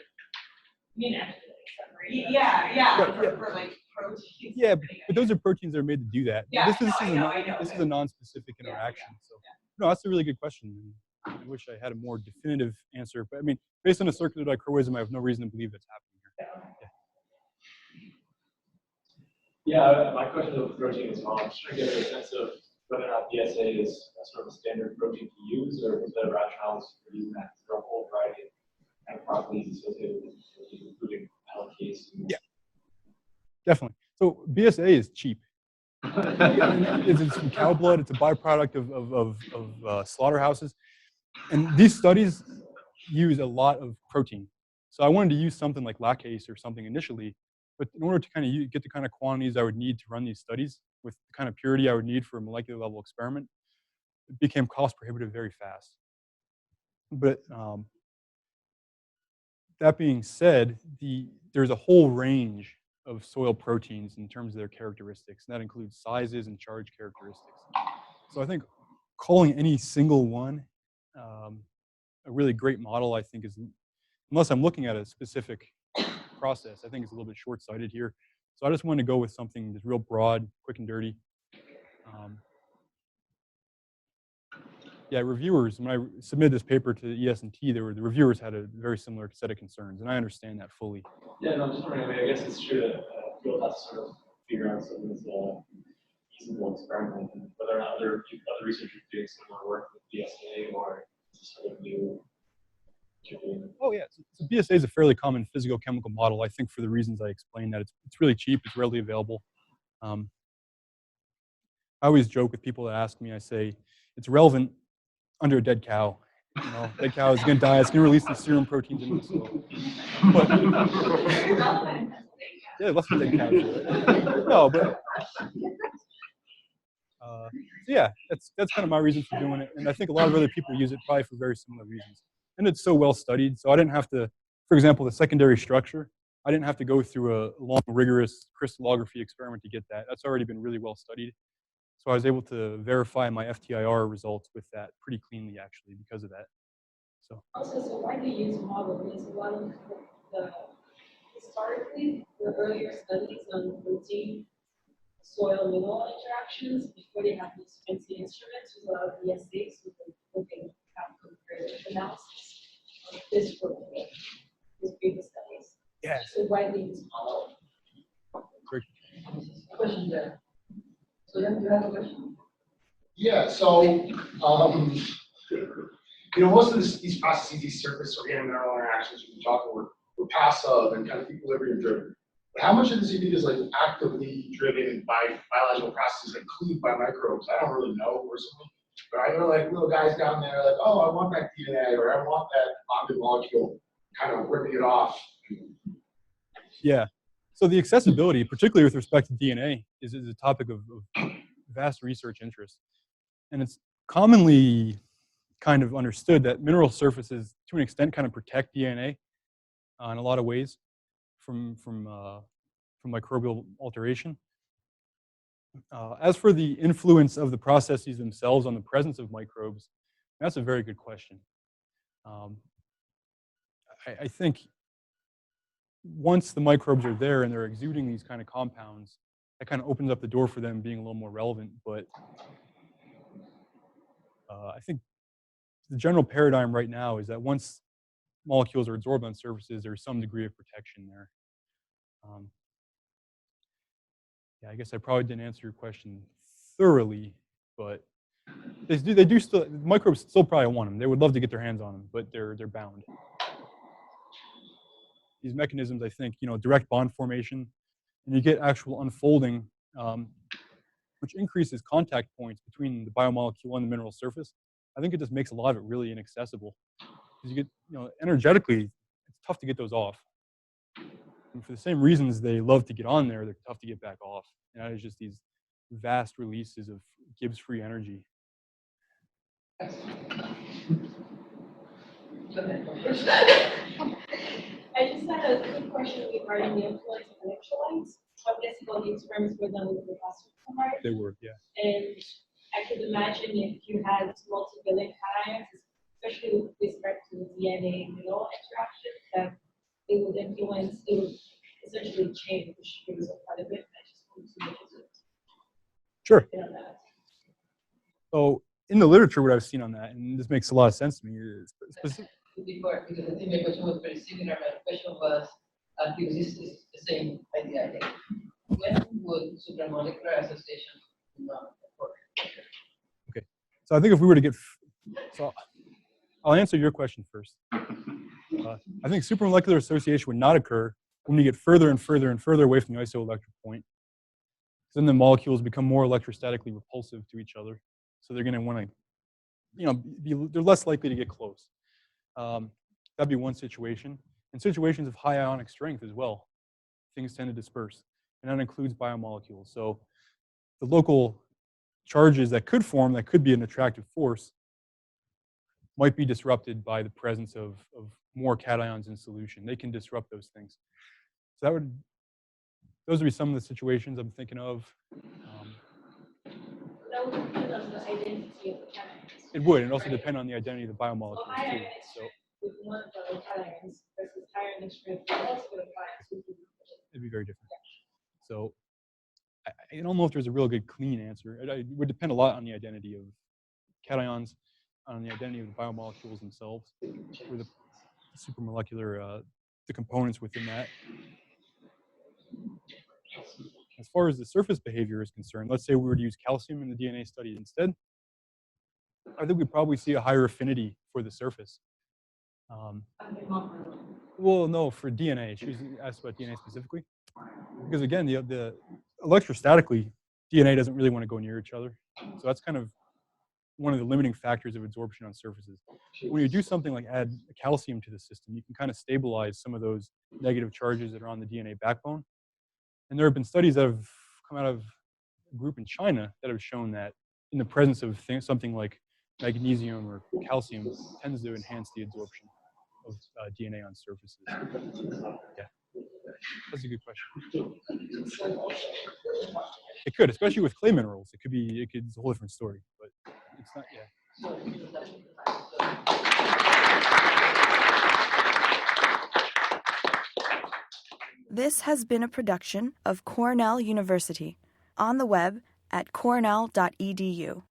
actually, summary. Yeah, Right, for like proteins. Yeah, but those are proteins that are made to do that. Yeah, This is I know. a non-specific interaction. So, no, that's a really good question. I wish I had a more definitive answer. But I mean, based on a circular dichroism, I have no reason to believe that's happening here. Yeah, my question with protein is I'm just trying to get a sense of whether or not BSA is a sort of a standard protein to use, or is there rationales for using that? There are a whole variety of kind of properties associated with protein, including allocates. Yeah, definitely. So BSA is cheap. It's from cow blood. It's a byproduct of slaughterhouses. And these studies use a lot of protein. So I wanted to use something like lactase or something initially, but in order to kind of get the kind of quantities I would need to run these studies with the kind of purity I would need for a molecular level experiment, it became cost prohibitive very fast. But that being said, there's a whole range of soil proteins in terms of their characteristics, and that includes sizes and charge characteristics. So I think calling any single one a really great model, I think, is, unless I'm looking at a specific process, I think it's a little bit short-sighted here. So I just wanted to go with something that's real broad, quick and dirty. Yeah, reviewers, when I submitted this paper to the ES&T, the reviewers had a very similar set of concerns, and I understand that fully. Yeah, no, I'm just wondering, I mean, I guess it's true that field has to sort of figure out something that's a feasible experiment, and whether or not other researchers are doing similar work with BSA or sort of new. Oh yeah, so BSA is a fairly common physicochemical model. I think for the reasons I explained, that it's really cheap, it's readily available. I always joke with people that ask me, I say, it's relevant under a dead cow. You know, dead cow is going to die. It's going to release these serum proteins into the soil. But, yeah, less than dead cows. Right? No, but so yeah, that's kind of my reason for doing it, and I think a lot of other people use it probably for very similar reasons. And it's so well studied, so I didn't have to, for example, the secondary structure, I didn't have to go through a long, rigorous crystallography experiment to get that. That's already been really well studied. So I was able to verify my FTIR results with that pretty cleanly, actually, because of that. So Also, so why do you use model? Because a lot of historically, the earlier studies on protein soil mineral interactions before they have these fancy instruments with a lot of BSA, so they can have comparative analysis of this protein, these previous studies. yes. So why do you use model? Question there. So then, do you have a question? Yeah, so, most of these processes, these surface organic mineral interactions we've been talking were passive and kind of equilibrium driven. But how much of this you think is like actively driven by biological processes, included by microbes? I don't really know personally, but I know like little guys down there like, oh, I want that DNA or I want that bonded molecule, kind of ripping it off. Yeah. So the accessibility, particularly with respect to DNA, is a topic of vast research interest. And it's commonly kind of understood that mineral surfaces, to an extent, kind of protect DNA in a lot of ways from microbial alteration. As for the influence of the processes themselves on the presence of microbes, that's a very good question. I think once the microbes are there and they're exuding these kind of compounds, that kind of opens up the door for them being a little more relevant. But I think the general paradigm right now is that once molecules are absorbed on surfaces, there's some degree of protection there. Yeah, I guess I probably didn't answer your question thoroughly, but they do still, microbes still probably want them. They would love to get their hands on them, but they're bound. These mechanisms, I think, direct bond formation, and you get actual unfolding, which increases contact points between the biomolecule and the mineral surface. I think it just makes a lot of it really inaccessible. Because you get, energetically, it's tough to get those off. And for the same reasons they love to get on there, they're tough to get back off. And that is just these vast releases of Gibbs-free energy. I just had a quick question regarding the influence of electrolytes. I'm guessing all the experiments were done with the Adsorption, right? They were, yeah. And I could imagine if you had multivalent cations, especially with respect to the DNA interaction, that it would influence, it would essentially change the result quite a bit. I just wanted to make it. Sure. That. So in the literature, what I've seen on that, and this makes a lot of sense to me, is Before, because I think my question was very similar. My question was, because this is the same idea, I think. When would supramolecular association not occur? Okay. So I think if we were to get, so I'll answer your question first. I think supramolecular association would not occur when you get further and further and further away from the isoelectric point. Then the molecules become more electrostatically repulsive to each other. So they're going to want to, they're less likely to get close. That'd be one situation. In situations of high ionic strength as well, things tend to disperse. And that includes biomolecules. So the local charges that could form, that could be an attractive force, might be disrupted by the presence of more cations in solution. They can disrupt those things. So those would be some of the situations I'm thinking of. That would depend on the identity of the cations. It would, and also depend on the identity of the biomolecules too. So with one of the cations versus higher in strength, also with a it'd be very different. So I don't know if there's a real good clean answer. It would depend a lot on the identity of cations, on the identity of the biomolecules themselves, or the supramolecular, the components within that. As far as the surface behavior is concerned, let's say we were to use calcium in the DNA study instead, I think we'd probably see a higher affinity for the surface. Well, no, for DNA. She was asked about DNA specifically. Because again, the electrostatically, DNA doesn't really want to go near each other. So that's kind of one of the limiting factors of adsorption on surfaces. When you do something like add calcium to the system, you can kind of stabilize some of those negative charges that are on the DNA backbone. And there have been studies that have come out of a group in China that have shown that in the presence of something like magnesium or calcium tends to enhance the adsorption of DNA on surfaces. Yeah, that's a good question. It could, especially with clay minerals. It's a whole different story, but it's not, yeah. This has been a production of Cornell University, on the web at cornell.edu.